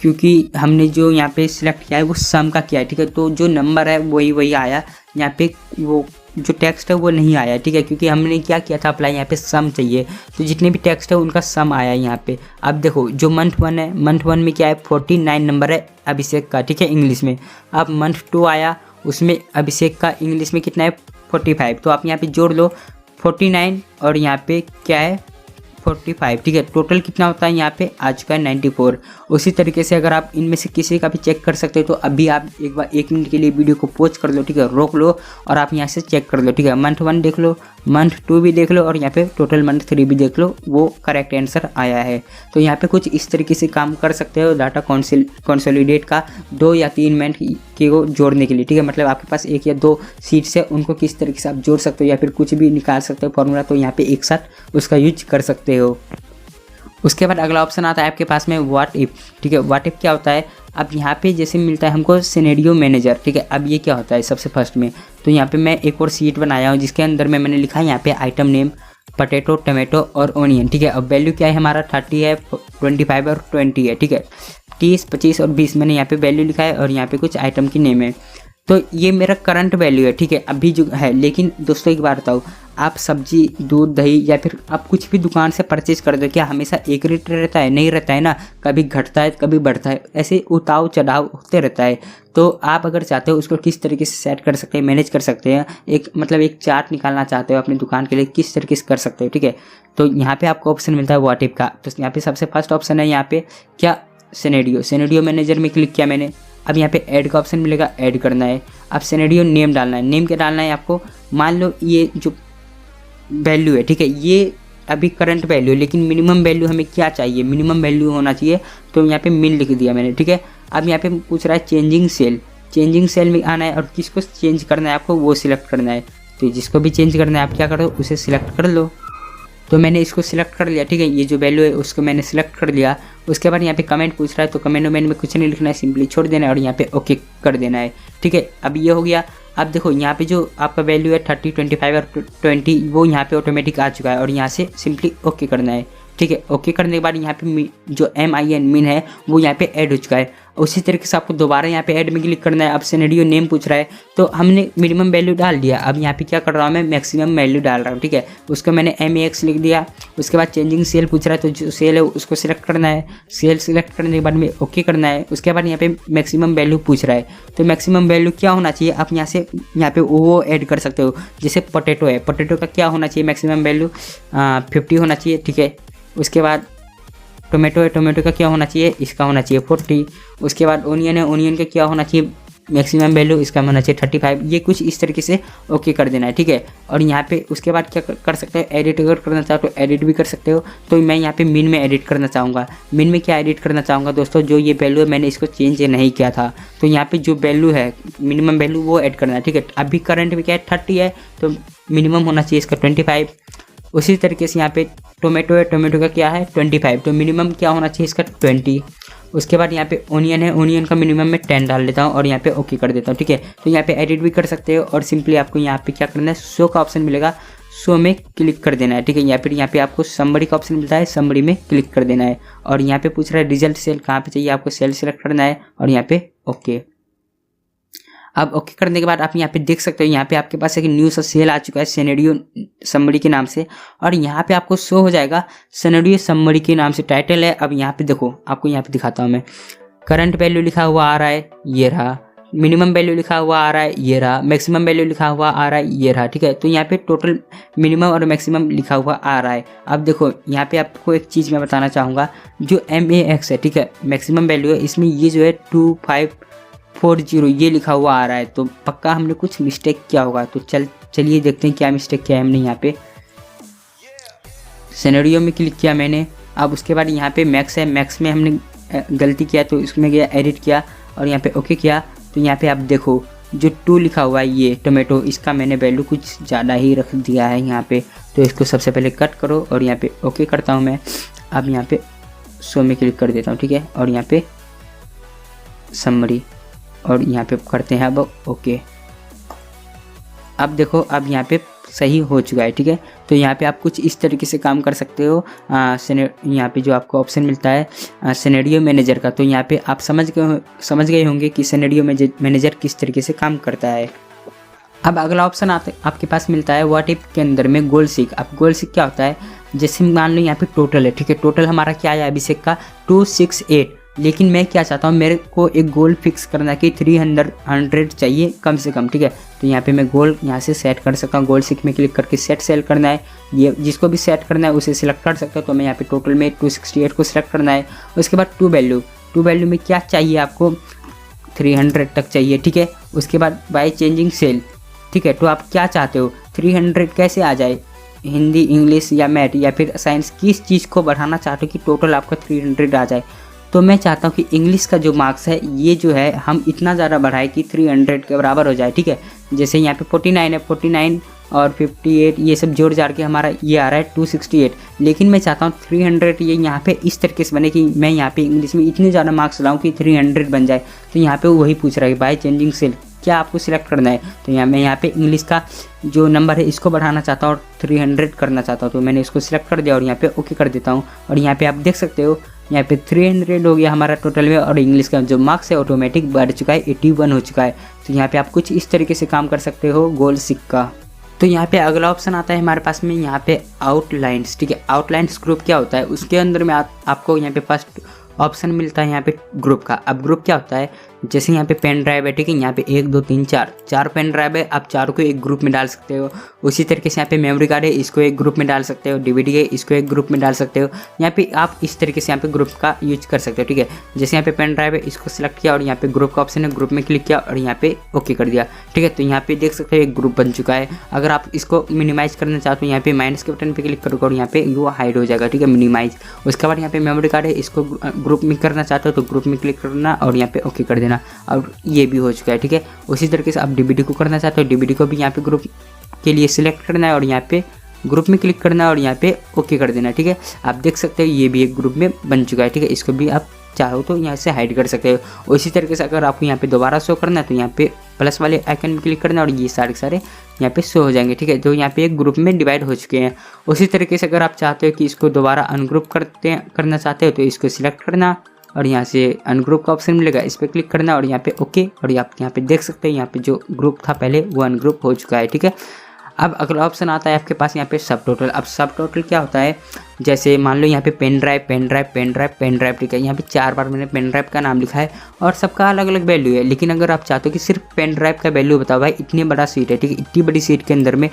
क्योंकि हमने जो यहाँ पे सिलेक्ट किया है वो सम का किया है, ठीक है। तो जो नंबर है वही आया, यहाँ पे वो जो टेक्स्ट है वो नहीं आया, ठीक है, क्योंकि हमने क्या किया था अप्लाई, यहाँ पे सम चाहिए। तो जितने भी टेक्स्ट है उनका सम आया यहाँ पे। अब देखो जो मंथ 1 है, मंथ 1 में क्या है, 49 नंबर है अभिषेक का, ठीक है, इंग्लिश में। अब मंथ 2 आया, उसमें अभिषेक का इंग्लिश में कितना है, 45। तो आप यहाँ पे जोड़ लो 49, और यहाँ पे क्या है 45, ठीक है। टोटल कितना होता है यहाँ पे आ चुका है 94। उसी तरीके से अगर आप इनमें से किसी का भी चेक कर सकते हो, तो अभी आप एक बार 1 मिनट के लिए वीडियो को पॉज कर लो, ठीक है, रोक लो, और आप यहाँ से चेक कर लो, ठीक है। मंथ 1 देख लो, मंथ 2 भी देख लो, और यहाँ पे टोटल मंथ 3 भी देख लो, वो करेक्ट आंसर आया है। तो यहाँ पे कुछ इस तरीके से काम कर सकते हो डाटा कंसोलिडेट का 2 या 3 मंथ को जोड़ने के लिए, ठीक है। मतलब आपके पास 1 या 2 सीट्स है, उनको किस तरीके से आप जोड़ सकते हो, या फिर कुछ भी निकाल सकते हो फॉर्मूला, तो यहाँ पे एक साथ उसका यूज कर सकते हो। उसके बाद अगला ऑप्शन आता है आपके पास में व्हाट इफ, ठीक है। व्हाट इफ क्या होता है, अब यहाँ पे जैसे मिलता है हमको सिनेरियो मैनेजर, ठीक है। अब ये क्या होता है सबसे फर्स्ट में, तो यहाँ पे मैं एक और सीट बनाया हूँ, जिसके अंदर में मैंने लिखा है यहाँ पे आइटम नेम पोटैटो, टमाटो और ऑनियन, ठीक है। अब वैल्यू क्या है हमारा 30 है, 25 और 20 है, ठीक है। 30, 25 और 20 मैंने यहाँ पे वैल्यू लिखा है, और यहाँ पे कुछ आइटम की नेम है। तो ये मेरा करंट वैल्यू है, ठीक है, अभी जो है। लेकिन दोस्तों एक बात बताओ, आप सब्जी, दूध, दही या फिर आप कुछ भी दुकान से परचेज कर दो, क्या हमेशा एक रेट रहता है? नहीं रहता है ना, कभी घटता है कभी बढ़ता है, ऐसे उतार चढ़ाव होते रहता है। तो आप अगर चाहते हो उसको किस तरीके से सेट कर सकते हैं, मैनेज कर सकते हैं, एक मतलब एक चार्ट निकालना चाहते हो अपनी दुकान के लिए, किस तरीके से कर सकते हो, ठीक है। तो यहाँ पे आपको ऑप्शन मिलता है व्हाट इफ का। तो यहाँ पे सबसे फर्स्ट ऑप्शन है यहाँ पे क्या, सिनेरियो मैनेजर में क्लिक किया मैंने। अब यहाँ पे ऐड का ऑप्शन मिलेगा, ऐड करना है। अब सिनेरियो नेम डालना है। नेम क्या डालना है आपको, मान लो ये जो वैल्यू है, ठीक है, ये अभी करंट वैल्यू है, लेकिन मिनिमम वैल्यू हमें क्या चाहिए, मिनिमम वैल्यू होना चाहिए। तो यहाँ पे मिन लिख दिया मैंने, ठीक है। अब यहाँ पे पूछ रहा है चेंजिंग सेल में आना है, और किसको चेंज करना है आपको वो सिलेक्ट करना है। तो जिसको भी चेंज करना है आप क्या करो, उसे सिलेक्ट कर लो। तो मैंने इसको सिलेक्ट कर लिया, ठीक है, ये जो वैल्यू है उसको मैंने सिलेक्ट कर लिया। उसके बाद यहाँ पे कमेंट पूछ रहा है, तो कमेंट में कुछ नहीं लिखना है, सिंपली छोड़ देना है और यहाँ पे ओके कर देना है, ठीक है। अब ये हो गया। अब देखो यहाँ पे जो आपका वैल्यू है 30, 25 और 20 वो यहाँ पे ऑटोमेटिक आ चुका है, और यहाँ से सिंपली ओके करना है, ठीक है। ओके करने के बाद यहाँ पे जो MIN मिन है वो यहाँ पे ऐड हो चुका है। उसी तरीके से आपको दोबारा यहाँ पे ऐड में क्लिक करना है। अब सिनेरियो नेम पूछ रहा है, तो हमने मिनिमम वैल्यू डाल दिया। अब यहाँ पे क्या कर रहा हूँ मैं, मैक्सिमम वैल्यू डाल रहा हूँ, ठीक है। उसको मैंने MAX लिख दिया। उसके बाद चेंजिंग सेल पूछ रहा है, तो जो सेल है उसको सिलेक्ट करना है। सेल सिलेक्ट करने के बाद में ओके करना है। उसके बाद यहाँ पे मैक्सिमम वैल्यू पूछ रहा है, तो मैक्सिमम वैल्यू क्या होना चाहिए, आप यहाँ से यहाँ पे वो ऐड कर सकते हो। जैसे पोटैटो है, पोटैटो का क्या होना चाहिए मैक्सिमम वैल्यू 50 होना चाहिए, ठीक है। उसके बाद टोमेटो है, टोमेटो का क्या होना चाहिए, इसका होना चाहिए 40। उसके बाद ओनियन है, ओनियन का क्या होना चाहिए मैक्सिमम वैल्यू, इसका होना चाहिए 35। ये कुछ इस तरीके से ओके कर देना है, ठीक है। और यहाँ पे उसके बाद क्या कर सकते हो, एडिट अगर करना चाहो तो एडिट भी कर सकते हो। तो मैं यहाँ पे मिन में एडिट करना चाहूँगा। मिन में क्या एडिट करना चाहूँगा दोस्तों, जो ये वैल्यू है मैंने इसको चेंज नहीं किया था, तो यहाँ पे जो वैल्यू है मिनिमम वैल्यू वो ऐड करना है, ठीक है। अभी करंट में क्या है 30 है, तो मिनिमम होना चाहिए इसका 25। उसी तरीके से यहाँ पे टोमेटो है, टोमेटो का क्या है 25, तो मिनिमम क्या होना चाहिए इसका 20। उसके बाद यहाँ पे ओनियन है, ओनियन का मिनिमम मैं 10 डाल देता हूँ और यहाँ पे ओके कर देता हूँ, ठीक है। तो यहाँ पे एडिट भी कर सकते हो और सिंपली आपको यहाँ पे क्या करना है, शो का ऑप्शन मिलेगा, शो में क्लिक कर देना है, ठीक है। यहाँ पे आपको समरी का ऑप्शन मिलता है, समरी में क्लिक कर देना है और यहाँ पे पूछ रहा है रिजल्ट सेल कहाँ पे चाहिए, आपको सेल सेलेक्ट करना है और यहाँ पे ओके। अब ओके करने के बाद आप यहाँ पे देख सकते हो, यहाँ पे आपके पास एक न्यू सा सेल आ चुका है सिनेरियो समरी के नाम से और यहाँ पे आपको शो हो जाएगा सिनेरियो समरी के नाम से टाइटल है। अब यहाँ पे देखो, आपको यहाँ पे दिखाता हूँ मैं, करंट वैल्यू लिखा हुआ आ रहा है, ये रहा, मिनिमम वैल्यू लिखा हुआ आ रहा है, ये रहा, मैक्सिमम वैल्यू लिखा हुआ आ रहा है, ये रहा, ठीक है। तो यहाँ पे टोटल मिनिमम और मैक्सिमम लिखा हुआ आ रहा है। अब देखो यहाँ पे आपको एक चीज़ मैं बताना चाहूँगा, जो MAX है, ठीक है, मैक्सिमम वैल्यू है, इसमें ये जो है 2540 ये लिखा हुआ आ रहा है, तो पक्का हमने कुछ मिस्टेक किया होगा। तो चलिए देखते हैं क्या मिस्टेक किया है हमने। यहाँ पे सिनेरियो में क्लिक किया मैंने, अब उसके बाद यहाँ पे मैक्स है, मैक्स में हमने गलती किया तो इसमें गया एडिट किया और यहाँ पे ओके किया। तो यहाँ पे आप देखो जो 2 लिखा हुआ है ये टोमेटो, इसका मैंने वैल्यू कुछ ज़्यादा ही रख दिया है यहाँ पे, तो इसको सबसे पहले कट करो और यहाँ पे ओके करता हूँ मैं। अब यहाँ पे शो में क्लिक कर देता हूँ, ठीक है, और यहाँ पे समरी और यहाँ पे करते हैं अब ओके। अब देखो अब यहाँ पे सही हो चुका है, ठीक है। तो यहाँ पे आप कुछ इस तरीके से काम कर सकते हो। यहाँ पे जो आपको ऑप्शन मिलता है सिनेरियो मैनेजर का, तो यहाँ पे आप समझ गए होंगे कि सिनेरियो मैनेजर किस तरीके से काम करता है। अब अगला ऑप्शन आपके पास मिलता है व्हाट इफ के अंदर में गोल सीक। अब गोल सीक क्या होता है, जैसे मान लो यहाँ पे टोटल है, ठीक है, टोटल हमारा क्या है अभिषेक का 268, लेकिन मैं क्या चाहता हूँ, मेरे को एक गोल फिक्स करना कि 300 चाहिए कम से कम, ठीक है। तो यहाँ पे मैं गोल यहाँ से सेट कर सकता हूँ, गोल सीक में क्लिक करके सेट सेल करना है, ये जिसको भी सेट करना है उसे सिलेक्ट कर सकता हूँ। तो मैं यहाँ पे टोटल में 268 को सिलेक्ट करना है। उसके बाद टू वैल्यू में क्या चाहिए आपको, 300 तक चाहिए, ठीक है। उसके बाद बाय चेंजिंग सेल, ठीक है, तो आप क्या चाहते हो 300 कैसे आ जाए, हिंदी, इंग्लिश या मैथ या फिर साइंस, किस चीज़ को बढ़ाना चाहते हो कि टोटल आपका 300 आ जाए। तो मैं चाहता हूँ कि इंग्लिश का जो मार्क्स है ये जो है हम इतना ज़्यादा बढ़ाए कि 300 के बराबर हो जाए, ठीक है। जैसे यहाँ पे 49 है, 49 और 58 ये सब जोड़ जाड़ के हमारा ये आ रहा है 268, लेकिन मैं चाहता हूँ 300 ये यहाँ पे इस तरीके से बने कि मैं यहाँ पे इंग्लिश में इतने ज़्यादा मार्क्स लाऊँ कि 300 बन जाए। तो यहाँ पे वही पूछ रहा है बाय चेंजिंग सेल क्या आपको सिलेक्ट करना है। तो मैं यहाँ पे इंग्लिश का जो नंबर है इसको बढ़ाना चाहता हूँ और 300 करना चाहता हूँ, तो मैंने इसको सिलेक्ट कर दिया और यहाँ पे ओके कर देता हूँ। और यहाँ पे आप देख सकते हो यहाँ पे 300 हो गया हमारा टोटल में और इंग्लिश का जो मार्क्स है ऑटोमेटिक बढ़ चुका है, 81 हो चुका है। तो यहाँ पे आप कुछ इस तरीके से काम कर सकते हो गोल सीक का। तो यहाँ पे अगला ऑप्शन आता है हमारे पास में यहाँ पे आउटलाइंस, ठीक है। आउटलाइंस ग्रुप क्या होता है, उसके अंदर में आपको यहाँ पे फर्स्ट ऑप्शन मिलता है यहाँ पे ग्रुप का। अब ग्रुप क्या होता है, जैसे यहाँ पे पेन ड्राइव है, ठीक है, यहाँ पे 1 2 3 4 पेन ड्राइव है, आप चारों को एक ग्रुप में डाल सकते हो। उसी तरीके से यहाँ पे मेमोरी कार्ड है, इसको एक ग्रुप में डाल सकते हो, DVD है, इसको एक ग्रुप में डाल सकते हो। यहाँ पे आप इस तरीके से यहाँ पे ग्रुप का यूज कर सकते हो, ठीक है। जैसे यहाँ पे पेन ड्राइव है, इसको सिलेक्ट किया और यहाँ पे ग्रुप का ऑप्शन है, ग्रुप में क्लिक किया और यहाँ पे ओके कर दिया, ठीक है। तो यहाँ पे देख सकते हो एक ग्रुप बन चुका है। अगर आप इसको मिनिमाइज करना चाहते हो यहाँ पे माइनस के बटन पे क्लिक करोगे और यहाँ पे वो हाइड हो जाएगा, ठीक है, मिनिमाइज। उसके बाद यहाँ पे मेमोरी कार्ड है, इसको ग्रुप में करना चाहते हो तो ग्रुप में क्लिक करना और यहाँ पे ओके कर देना, और ये भी हो चुका है, ठीक है। उसी तरीके से आप DVD को करना चाहते हो, DVD को भी यहाँ पे ग्रुप के लिए सिलेक्ट करना है और यहाँ पे ग्रुप में क्लिक करना है और यहाँ पे ओके कर देना, ठीक है। आप देख सकते हो ये भी एक ग्रुप में बन चुका है, ठीक है। इसको भी आप चाहो तो यहाँ से हाइड कर सकते हो। उसी तरीके से अगर आपको यहाँ पे दोबारा शो करना है तो यहाँ पे प्लस वाले आइकन में क्लिक करना और ये सारे यहाँ पे शो हो जाएंगे, ठीक है। तो यहाँ पे एक ग्रुप में डिवाइड हो चुके हैं। उसी तरीके से अगर आप चाहते हो कि इसको दोबारा अनग्रुप करना चाहते हो तो इसको सिलेक्ट करना और यहाँ से अनग्रुप का ऑप्शन मिलेगा, इस पर क्लिक करना और यहाँ पे ओके। और आप यहाँ पे देख सकते हैं यहाँ पे जो ग्रुप था पहले वो अनग्रुप हो चुका है, ठीक है। अब अगला ऑप्शन आता है आपके पास यहाँ पे सब टोटल। अब सब टोटल क्या होता है, जैसे मान लो यहाँ पे पेन ड्राइव, ठीक है। यहाँ पे 4 बार मैंने पेन ड्राइव का नाम लिखा है और सबका अलग अलग वैल्यू है। लेकिन अगर आप चाहते हो कि सिर्फ पेन ड्राइव का वैल्यू बताओ, भाई इतने बड़ा सीट है, ठीक है, इतनी बड़ी सीट के अंदर में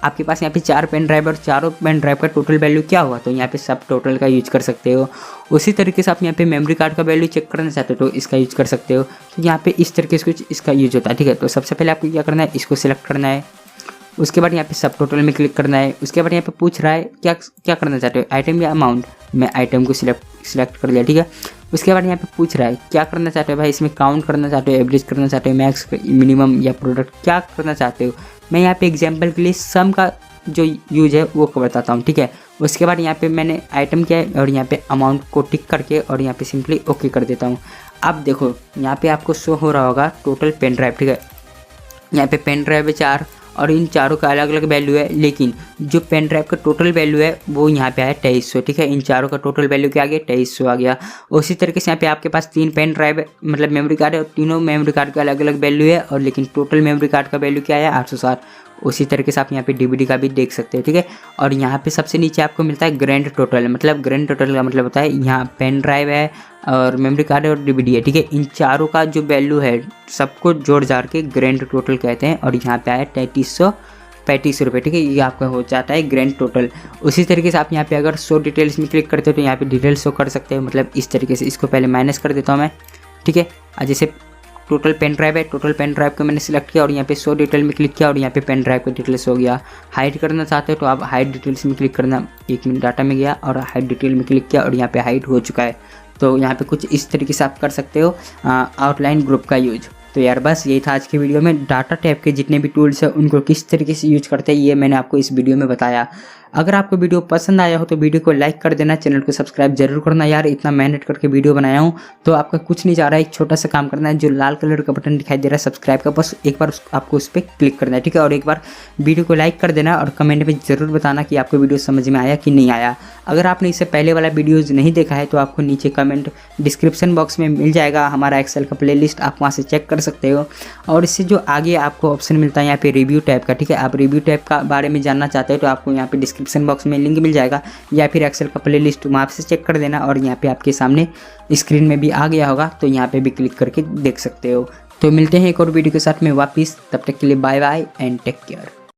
आपके पास यहाँ पे 4 पेन ड्राइव और चारों पेन ड्राइव का टोटल वैल्यू क्या हुआ, तो यहाँ पे सब टोटल का यूज कर सकते हो। उसी तरीके से आप यहाँ पे मेमोरी कार्ड का वैल्यू चेक करना चाहते हो तो इसका यूज कर सकते हो। तो यहाँ पे इस तरीके से कुछ इसका यूज होता है, ठीक है। तो सबसे पहले आपको क्या करना है, इसको सिलेक्ट करना है। उसके बाद यहाँ पे सब टोटल में क्लिक करना है। उसके बाद यहाँ पे पूछ रहा है क्या करना चाहते हो, आइटम या अमाउंट। मैं आइटम को सिलेक्ट कर लिया, ठीक है। उसके बाद यहाँ पे पूछ रहा है क्या करना चाहते हो भाई, इसमें काउंट करना चाहते हो, एवरेज करना चाहते हो, मैक्स, मिनिमम या प्रोडक्ट, क्या करना चाहते हो। मैं यहाँ पे एग्जांपल के लिए सम का जो यूज है वो बताता हूँ, ठीक है। उसके बाद यहाँ पे मैंने आइटम किया है और यहाँ पे अमाउंट को टिक करके और यहाँ पे सिंपली ओके कर देता हूँ। अब देखो यहाँ पे आपको शो हो रहा होगा टोटल पेन ड्राइव, ठीक है। यहाँ पे पेन ड्राइव है 4 और इन चारों का अलग अलग वैल्यू है, लेकिन जो पेन ड्राइव का टोटल वैल्यू है वो यहाँ पे आया 2300, ठीक है। इन चारों का टोटल वैल्यू क्या आ गया, 2300 आ गया। उसी तरीके से यहाँ पे आपके पास 3 पेन ड्राइव मतलब मेमोरी कार्ड है और तीनों मेमोरी कार्ड का अलग अलग वैल्यू है, और लेकिन टोटल मेमोरी कार्ड का वैल्यू क्या है, 860। उसी तरीके से आप यहाँ पे डीवीडी का भी देख सकते हैं, ठीक है। और यहाँ पे सबसे नीचे आपको मिलता है ग्रैंड टोटल, मतलब ग्रैंड टोटल का मतलब होता है यहाँ पेन ड्राइव है और मेमोरी कार्ड है और डीवीडी है, ठीक है। इन चारों का जो वैल्यू है सबको जोड़ जाड़ के ग्रैंड टोटल कहते हैं, और यहाँ पे आया 3335 रुपये, ठीक है। ये आपका हो जाता है ग्रैंड टोटल। उसी तरीके से आप यहाँ पे अगर शो डिटेल्स में क्लिक करते हो तो यहाँ पे डिटेल्स शो कर सकते हो, मतलब इस तरीके से। इसको पहले माइनस कर देता हूँ मैं, ठीक है। जैसे टोटल पेन ड्राइव है, टोटल पेन ड्राइव को मैंने सिलेक्ट किया और यहाँ पे शो डिटेल में क्लिक किया और यहाँ पे पेन ड्राइव का डिटेल्स हो गया। हाइड करना चाहते हो तो आप हाइड डिटेल्स में क्लिक करना, 1 मिनट डाटा में गया और हाइड डिटेल में क्लिक किया और यहाँ पे हाइड हो चुका है। तो यहाँ पे कुछ इस तरीके से आप कर सकते हो आउटलाइन ग्रुप का यूज। तो यार बस यही था आज की वीडियो में, डाटा टैब के जितने भी टूल्स हैं उनको किस तरीके से यूज करते हैं ये मैंने आपको इस वीडियो में बताया। अगर आपको वीडियो पसंद आया हो तो वीडियो को लाइक कर देना, चैनल को सब्सक्राइब जरूर करना। यार इतना मेहनत करके वीडियो बनाया हूँ तो आपका कुछ नहीं जा रहा है, एक छोटा सा काम करना है, जो लाल कलर का बटन दिखाई दे रहा है सब्सक्राइब का, बस एक बार आपको उस पर क्लिक करना है, ठीक है। और एक बार वीडियो को लाइक कर देना और कमेंट में ज़रूर बताना कि आपको वीडियो समझ में आया कि नहीं आया। अगर आपने इससे पहले वाला वीडियोज़ नहीं देखा है तो आपको नीचे कमेंट डिस्क्रिप्शन बॉक्स में मिल जाएगा हमारा एक्सेल का प्लेलिस्ट, आप वहाँ से चेक कर सकते हो। और इससे जो आगे आपको ऑप्शन मिलता है यहाँ पे रिव्यू टैब का, ठीक है। आप रिव्यू टैब का बारे में जानना चाहते हो तो आपको यहाँ पे डिस्क्रिप्शन बॉक्स में लिंक मिल जाएगा, या फिर एक्सेल का प्लेलिस्ट वहाँ से चेक कर देना और यहाँ पे आपके सामने स्क्रीन में भी आ गया होगा, तो यहाँ पे भी क्लिक करके देख सकते हो। तो मिलते हैं एक और वीडियो के साथ में वापस, तब तक के लिए bye bye and take care.